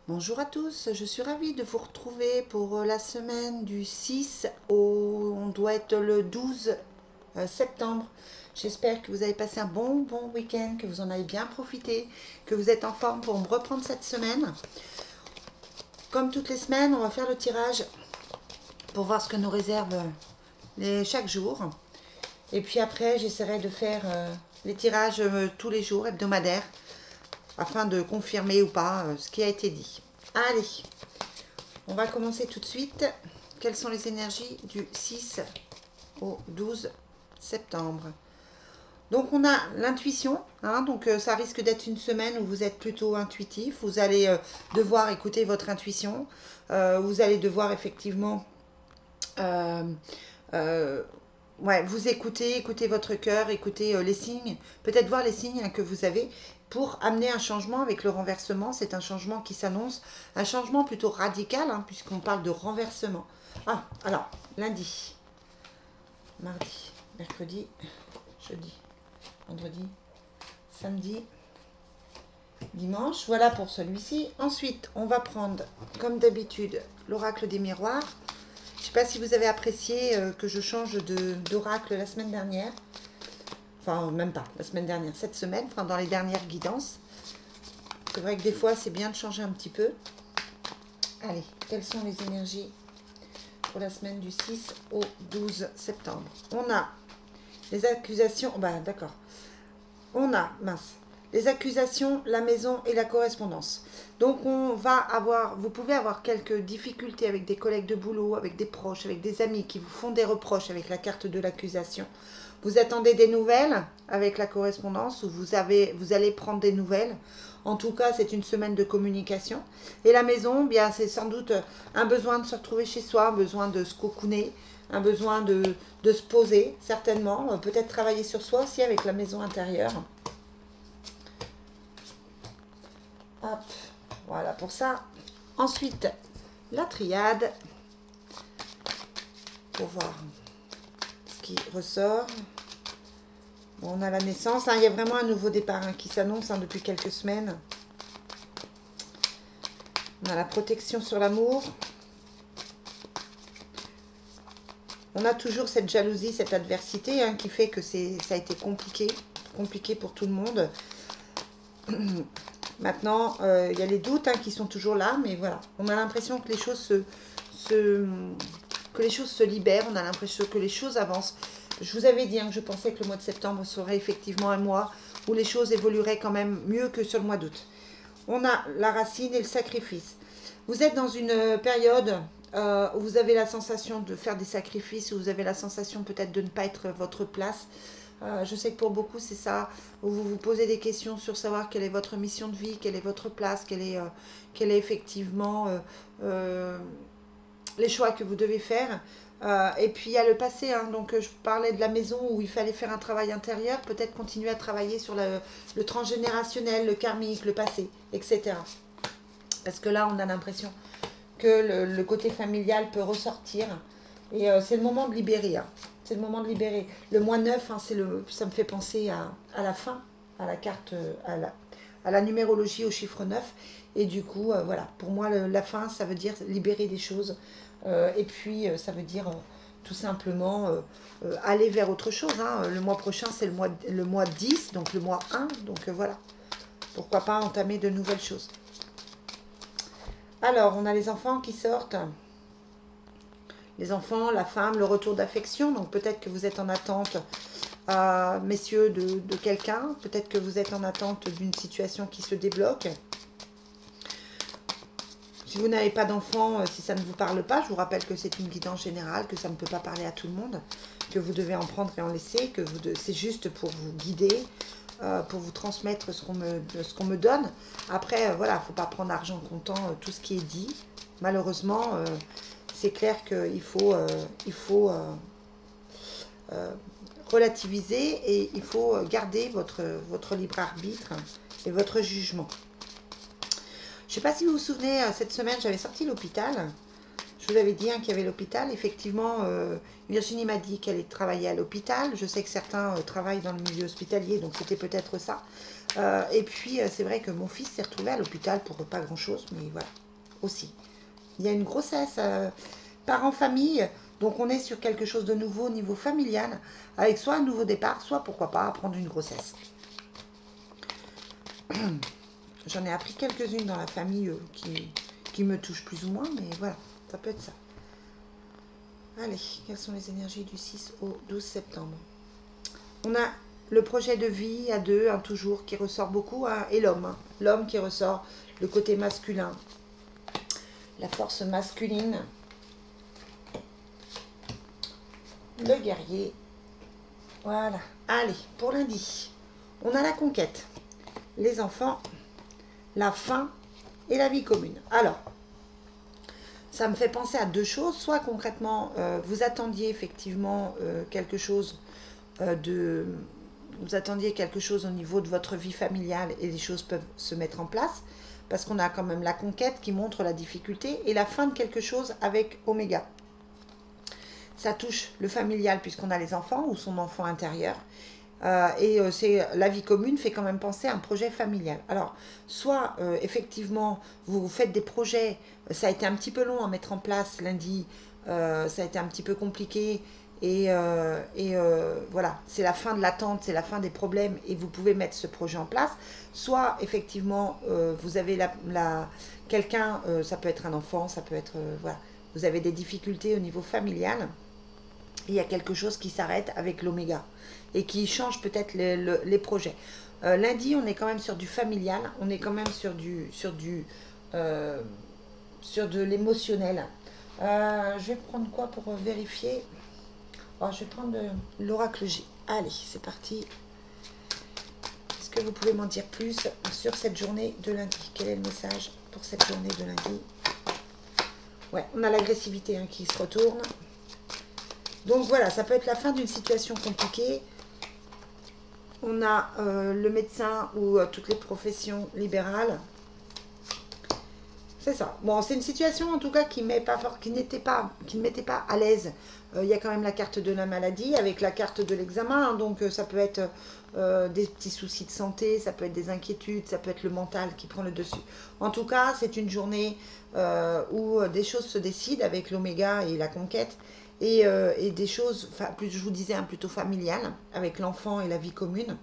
Bonjour à tous, je suis ravie de vous retrouver pour la semaine du 6 au... on doit être le 12 septembre. J'espère que vous avez passé un bon week-end, que vous en avez bien profité, que vous êtes en forme pour me reprendre cette semaine. Comme toutes les semaines, on va faire le tirage pour voir ce que nous réserve chaque jour. Et puis après, j'essaierai de faire les tirages tous les jours, hebdomadaires, afin de confirmer ou pas ce qui a été dit. Allez, on va commencer tout de suite. Quelles sont les énergies du 6 au 12 septembre? Donc on a l'intuition, hein, donc ça risque d'être une semaine où vous êtes plutôt intuitif. Vous allez devoir écouter votre intuition. Vous allez devoir effectivement euh, euh, ouais, vous écouter votre cœur, écouter les signes, peut-être voir les signes que vous avez pour amener un changement avec le renversement. C'est un changement qui s'annonce, un changement plutôt radical, hein, puisqu'on parle de renversement. Ah, alors, lundi, mardi, mercredi, jeudi, vendredi, samedi, dimanche. Voilà pour celui-ci. Ensuite, on va prendre, comme d'habitude, l'oracle des miroirs. Je ne sais pas si vous avez apprécié que je change d'oracle la semaine dernière. Enfin, même pas la semaine dernière, cette semaine, enfin dans les dernières guidances. C'est vrai que des fois, c'est bien de changer un petit peu. Allez, quelles sont les énergies pour la semaine du 6 au 12 septembre? On a les accusations, bah d'accord. On a, mince, les accusations, la maison et la correspondance. Donc on va avoir, vous pouvez avoir quelques difficultés avec des collègues de boulot, avec des proches, avec des amis qui vous font des reproches avec la carte de l'accusation. Vous attendez des nouvelles avec la correspondance ou vous allez prendre des nouvelles. En tout cas, c'est une semaine de communication. Et la maison, bien, c'est sans doute un besoin de se retrouver chez soi, un besoin de se cocooner, un besoin de se poser, certainement. Peut-être travailler sur soi aussi avec la maison intérieure. Hop, voilà pour ça. Ensuite, la triade, pour voir ce qui ressort. Bon, on a la naissance, hein, il y a vraiment un nouveau départ hein, qui s'annonce hein, depuis quelques semaines. On a la protection sur l'amour. On a toujours cette jalousie, cette adversité hein, qui fait que ça a été compliqué pour tout le monde. Maintenant, il y a les doutes hein, qui sont toujours là, mais voilà. On a l'impression que les choses se libèrent, on a l'impression que les choses avancent. Je vous avais dit hein, que je pensais que le mois de septembre serait effectivement un mois où les choses évolueraient quand même mieux que sur le mois d'août. On a la racine et le sacrifice. Vous êtes dans une période où vous avez la sensation de faire des sacrifices, où vous avez la sensation peut-être de ne pas être votre place. Je sais que pour beaucoup c'est ça, où vous vous posez des questions sur savoir quelle est votre mission de vie, quelle est votre place, quelle est effectivement les choix que vous devez faire. Et puis il y a le passé, hein, donc je parlais de la maison où il fallait faire un travail intérieur, peut-être continuer à travailler sur le transgénérationnel, le karmique, le passé, etc. Parce que là on a l'impression que le côté familial peut ressortir. Et c'est le moment de libérer. Hein. C'est le moment de libérer. Le mois 9, hein, ça me fait penser à la fin, à la carte, à la numérologie au chiffre 9. Et du coup, voilà, pour moi, la fin, ça veut dire libérer des choses. Et puis, ça veut dire tout simplement aller vers autre chose. Hein. Le mois prochain, c'est le mois 10, donc le mois 1. Donc voilà, pourquoi pas entamer de nouvelles choses. Alors, on a les enfants qui sortent. Les enfants, la femme, le retour d'affection. Donc peut-être que vous êtes en attente, messieurs, de quelqu'un. Peut-être que vous êtes en attente d'une situation qui se débloque. Si vous n'avez pas d'enfant, si ça ne vous parle pas, je vous rappelle que c'est une guidance générale, que ça ne peut pas parler à tout le monde, que vous devez en prendre et en laisser, que c'est juste pour vous guider, pour vous transmettre ce qu'on me donne. Après, voilà, il ne faut pas prendre argent comptant tout ce qui est dit. Malheureusement, c'est clair qu'il faut, relativiser et il faut garder votre libre arbitre et votre jugement. Je ne sais pas si vous vous souvenez, cette semaine, j'avais sorti l'hôpital. Je Je vous avais dit hein, qu'il y avait l'hôpital. Effectivement, Virginie m'a dit qu'elle travaillait à l'hôpital. Je sais que certains travaillent dans le milieu hospitalier, donc c'était peut-être ça. Et puis, c'est vrai que mon fils s'est retrouvé à l'hôpital pour pas grand-chose, mais voilà, aussi. Il y a une grossesse, parents-famille, donc on est sur quelque chose de nouveau au niveau familial, avec soit un nouveau départ, soit pourquoi pas prendre une grossesse. J'en ai appris quelques-unes dans la famille qui me touchent plus ou moins, mais voilà, ça peut être ça. Allez, quelles sont les énergies du 6 au 12 septembre? On a le projet de vie à deux, hein, toujours, qui ressort beaucoup, hein, et l'homme. Hein. L'homme qui ressort, le côté masculin, la force masculine, le guerrier. Voilà. Allez, pour lundi, on a la conquête, les enfants, la faim et la vie commune. Alors, ça me fait penser à deux choses. Soit concrètement, vous attendiez effectivement quelque chose vous attendiez quelque chose au niveau de votre vie familiale et les choses peuvent se mettre en place parce qu'on a quand même la conquête qui montre la difficulté et la fin de quelque chose avec Oméga. Ça touche le familial puisqu'on a les enfants ou son enfant intérieur. C'est la vie commune fait quand même penser à un projet familial. Alors, soit effectivement, vous faites des projets, ça a été un petit peu long à mettre en place lundi, ça a été un petit peu compliqué, voilà, c'est la fin de l'attente, c'est la fin des problèmes, et vous pouvez mettre ce projet en place. Soit effectivement, vous avez quelqu'un, ça peut être un enfant, ça peut être, voilà, vous avez des difficultés au niveau familial, il y a quelque chose qui s'arrête avec l'oméga et qui change peut-être les projets. Lundi, on est quand même sur du familial, on est quand même sur de l'émotionnel. Je vais prendre quoi pour vérifier? Je vais prendre l'oracle G. Allez, c'est parti. Est-ce que vous pouvez m'en dire plus sur cette journée de lundi? Quel est le message pour cette journée de lundi? Ouais, on a l'agressivité hein, qui se retourne. Donc voilà, ça peut être la fin d'une situation compliquée. On a le médecin ou toutes les professions libérales. C'est ça. Bon, c'est une situation en tout cas qui ne mettait pas à l'aise. Il y a quand même la carte de la maladie avec la carte de l'examen. Hein, donc ça peut être des petits soucis de santé, ça peut être des inquiétudes, ça peut être le mental qui prend le dessus. En tout cas, c'est une journée où des choses se décident avec l'oméga et la conquête. Et des choses, je vous disais, hein, plutôt familiales, avec l'enfant et la vie commune.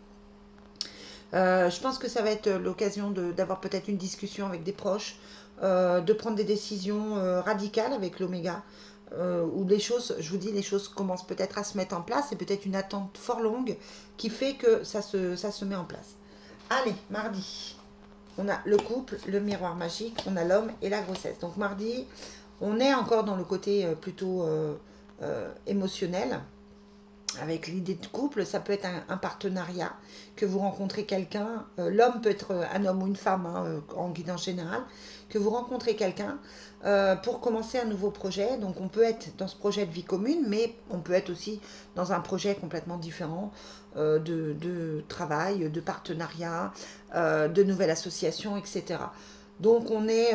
Je pense que ça va être l'occasion d'avoir peut-être une discussion avec des proches, de prendre des décisions radicales avec l'oméga, où les choses, je vous dis, les choses commencent peut-être à se mettre en place, et peut-être une attente fort longue qui fait que ça se met en place. Allez, mardi, on a le couple, le miroir magique, on a l'homme et la grossesse. Donc mardi, on est encore dans le côté plutôt émotionnel, avec l'idée de couple. Ça peut être un partenariat, que vous rencontrez quelqu'un, l'homme peut être un homme ou une femme, hein, en guidance générale, que vous rencontrez quelqu'un pour commencer un nouveau projet. Donc on peut être dans ce projet de vie commune, mais on peut être aussi dans un projet complètement différent de travail, de partenariat, de nouvelle association, etc. Donc on est...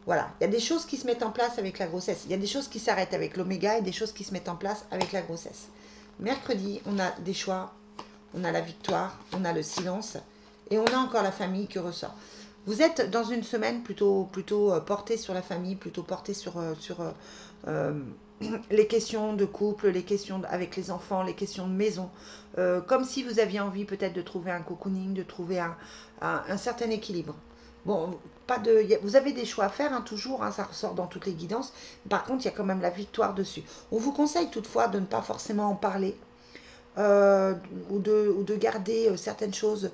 voilà, il y a des choses qui se mettent en place avec la grossesse. Il y a des choses qui s'arrêtent avec l'oméga et des choses qui se mettent en place avec la grossesse. Mercredi, on a des choix, on a la victoire, on a le silence et on a encore la famille qui ressort. Vous êtes dans une semaine plutôt portée sur la famille, plutôt portée sur les questions de couple, les questions avec les enfants, les questions de maison. Comme si vous aviez envie peut-être de trouver un cocooning, de trouver un certain équilibre. Bon, vous avez des choix à faire, hein, toujours, hein, ça ressort dans toutes les guidances. Par contre, il y a quand même la victoire dessus. On vous conseille toutefois de ne pas forcément en parler, ou de garder certaines choses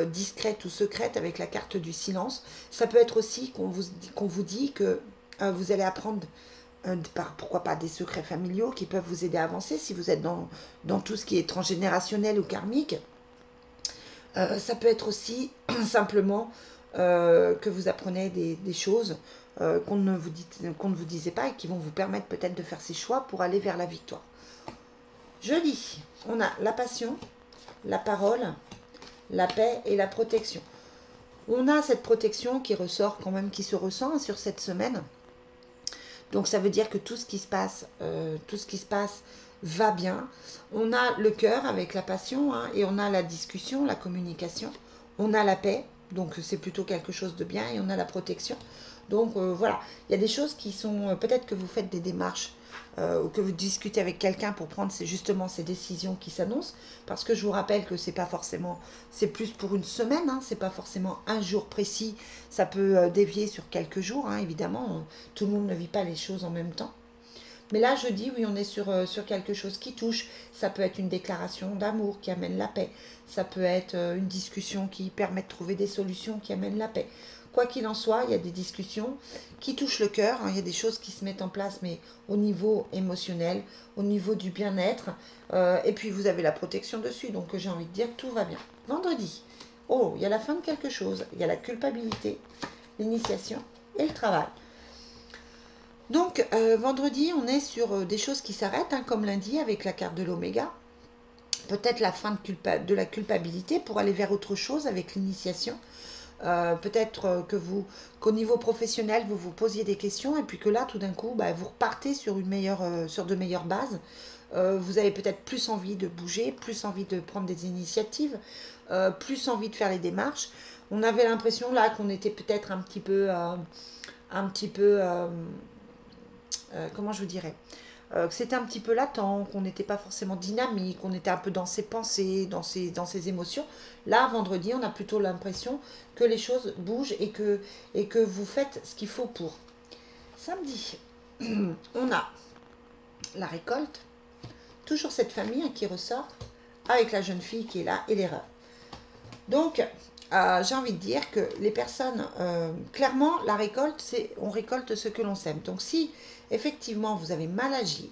discrètes ou secrètes avec la carte du silence. Ça peut être aussi qu'on vous dit que vous allez apprendre, pourquoi pas, des secrets familiaux qui peuvent vous aider à avancer si vous êtes dans tout ce qui est transgénérationnel ou karmique. Ça peut être aussi simplement que vous apprenez des choses qu'on ne vous disait pas et qui vont vous permettre peut-être de faire ces choix pour aller vers la victoire. Jeudi, on a la passion, la parole, la paix et la protection. On a cette protection qui ressort quand même, qui se ressent sur cette semaine. Donc ça veut dire que tout ce qui se passe va bien. On a le cœur avec la passion, hein, et on a la discussion, la communication. On a la paix, donc c'est plutôt quelque chose de bien, et on a la protection. Donc voilà, il y a des choses qui sont, peut-être que vous faites des démarches ou que vous discutez avec quelqu'un pour prendre justement ces décisions qui s'annoncent, parce que je vous rappelle que c'est pas forcément, c'est plus pour une semaine, hein, c'est pas forcément un jour précis, ça peut dévier sur quelques jours, hein, évidemment, tout le monde ne vit pas les choses en même temps. Mais là, je dis, oui, on est sur quelque chose qui touche. Ça peut être une déclaration d'amour qui amène la paix. Ça peut être une discussion qui permet de trouver des solutions qui amènent la paix. Quoi qu'il en soit, il y a des discussions qui touchent le cœur, hein. Il y a des choses qui se mettent en place, mais au niveau émotionnel, au niveau du bien-être. Et puis, vous avez la protection dessus. Donc, j'ai envie de dire que tout va bien. Vendredi, oh, il y a la fin de quelque chose. Il y a la culpabilité, l'initiation et le travail. Donc, vendredi, on est sur des choses qui s'arrêtent, hein, comme lundi avec la carte de l'oméga. Peut-être la fin de la culpabilité pour aller vers autre chose avec l'initiation. Peut-être qu'au niveau professionnel, vous vous posiez des questions et puis que là, tout d'un coup, bah, vous repartez sur sur de meilleures bases. Vous avez peut-être plus envie de bouger, plus envie de prendre des initiatives, plus envie de faire les démarches. On avait l'impression là qu'on était peut-être un petit peu comment je vous dirais, que c'était un petit peu latent, qu'on n'était pas forcément dynamique, qu'on était un peu dans ses pensées, dans ses émotions. Là, vendredi, on a plutôt l'impression que les choses bougent et que vous faites ce qu'il faut pour. Samedi, on a la récolte, toujours cette famille, hein, qui ressort, avec la jeune fille qui est là et l'erreur. Donc, j'ai envie de dire que les personnes, clairement, la récolte, c'est on récolte ce que l'on sème. Donc, si effectivement vous avez mal agi,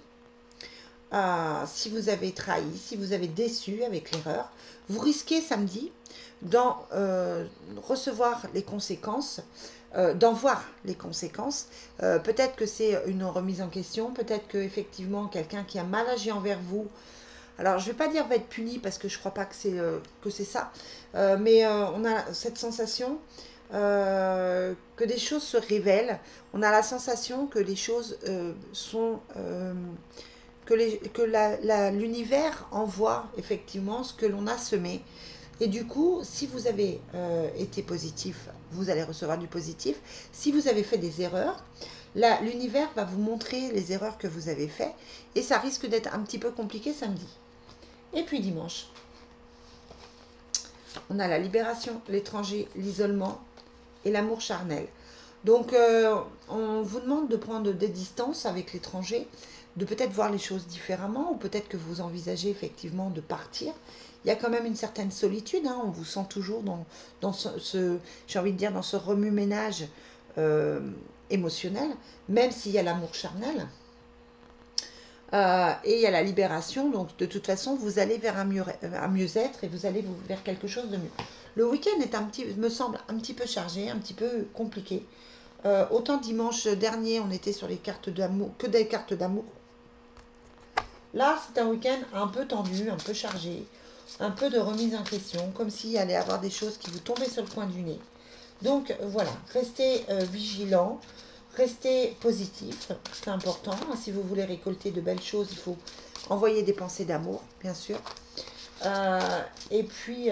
si vous avez trahi, si vous avez déçu avec l'erreur, vous risquez samedi d'en recevoir les conséquences, d'en voir les conséquences. Peut-être que c'est une remise en question, peut-être que effectivement quelqu'un qui a mal agi envers vous, alors je ne vais pas dire va être puni parce que je ne crois pas que c'est ça, mais on a cette sensation que des choses se révèlent, on a la sensation que les choses sont... que l'univers envoie effectivement ce que l'on a semé. Et du coup, si vous avez été positif, vous allez recevoir du positif. Si vous avez fait des erreurs, l'univers va vous montrer les erreurs que vous avez faites. Et ça risque d'être un petit peu compliqué samedi. Et puis dimanche, on a la libération, l'étranger, l'isolement et l'amour charnel. Donc, on vous demande de prendre des distances avec l'étranger, de peut-être voir les choses différemment, ou peut-être que vous envisagez effectivement de partir. Il y a quand même une certaine solitude, hein, on vous sent toujours dans j'ai envie de dire, dans ce remue-ménage émotionnel, même s'il y a l'amour charnel. Et il y a la libération, donc de toute façon, vous allez vers un mieux-être et vous allez vers quelque chose de mieux. Le week-end me semble un petit peu chargé, un petit peu compliqué. Autant dimanche dernier, on était sur les cartes d'amour, que des cartes d'amour. Là, c'est un week-end un peu tendu, un peu chargé, un peu de remise en question, comme s'il allait y avoir des choses qui vous tombaient sur le coin du nez. Donc voilà, restez vigilants, restez positif, c'est important. Si vous voulez récolter de belles choses, il faut envoyer des pensées d'amour, bien sûr. Et puis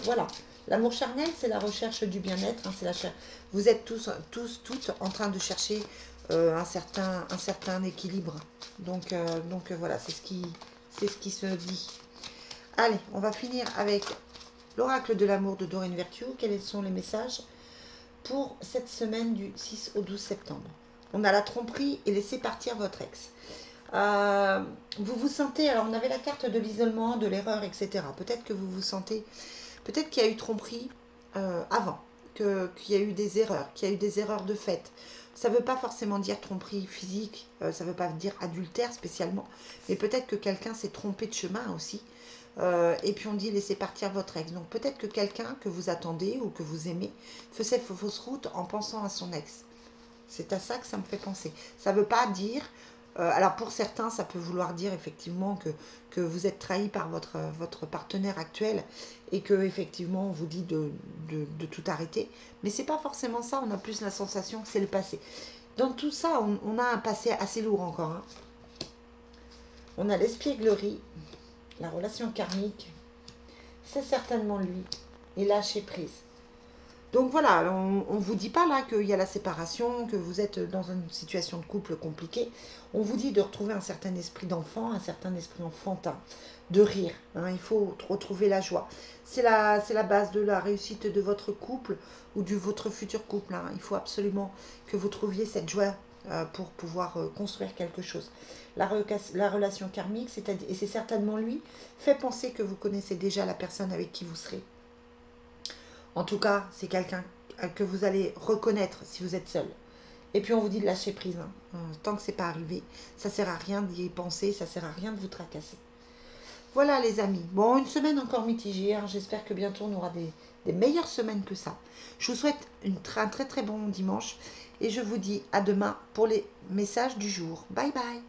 voilà. L'amour charnel, c'est la recherche du bien-être. Hein, vous êtes toutes en train de chercher un certain équilibre. Donc voilà, c'est ce qui se dit. Allez, on va finir avec l'oracle de l'amour de Doreen Virtue. Quels sont les messages pour cette semaine du 6 au 12 septembre? On a la tromperie et laissez partir votre ex. Vous vous sentez, alors on avait la carte de l'isolement, de l'erreur, etc. Peut-être que vous vous sentez, peut-être qu'il y a eu tromperie avant, qu'il y a eu des erreurs, qu'il y a eu des erreurs de fait. Ça ne veut pas forcément dire tromperie physique, ça ne veut pas dire adultère spécialement, mais peut-être que quelqu'un s'est trompé de chemin aussi. Et puis on dit laissez partir votre ex. Donc peut-être que quelqu'un que vous attendez ou que vous aimez faisait fausse route en pensant à son ex. C'est à ça que ça me fait penser. Ça ne veut pas dire Alors pour certains, ça peut vouloir dire effectivement que vous êtes trahi par votre partenaire actuel et que effectivement on vous dit de tout arrêter. Mais c'est pas forcément ça, on a plus la sensation que c'est le passé. Dans tout ça, on a un passé assez lourd encore, hein. On a l'espièglerie, la relation karmique, c'est certainement lui, et lâcher prise. Donc voilà, on ne vous dit pas là qu'il y a la séparation, que vous êtes dans une situation de couple compliquée. On vous dit de retrouver un certain esprit d'enfant, un certain esprit enfantin, de rire, hein. Il faut retrouver la joie. C'est la base de la réussite de votre couple ou de votre futur couple, hein. Il faut absolument que vous trouviez cette joie pour pouvoir construire quelque chose. La relation karmique, et c'est certainement lui, fait penser que vous connaissez déjà la personne avec qui vous serez. En tout cas, c'est quelqu'un que vous allez reconnaître si vous êtes seul. Et puis on vous dit de lâcher prise, hein. Tant que c'est pas arrivé, ça sert à rien d'y penser, ça sert à rien de vous tracasser. Voilà les amis. Bon, une semaine encore mitigée, hein. J'espère que bientôt on aura des meilleures semaines que ça. Je vous souhaite un très très bon dimanche et je vous dis à demain pour les messages du jour. Bye bye.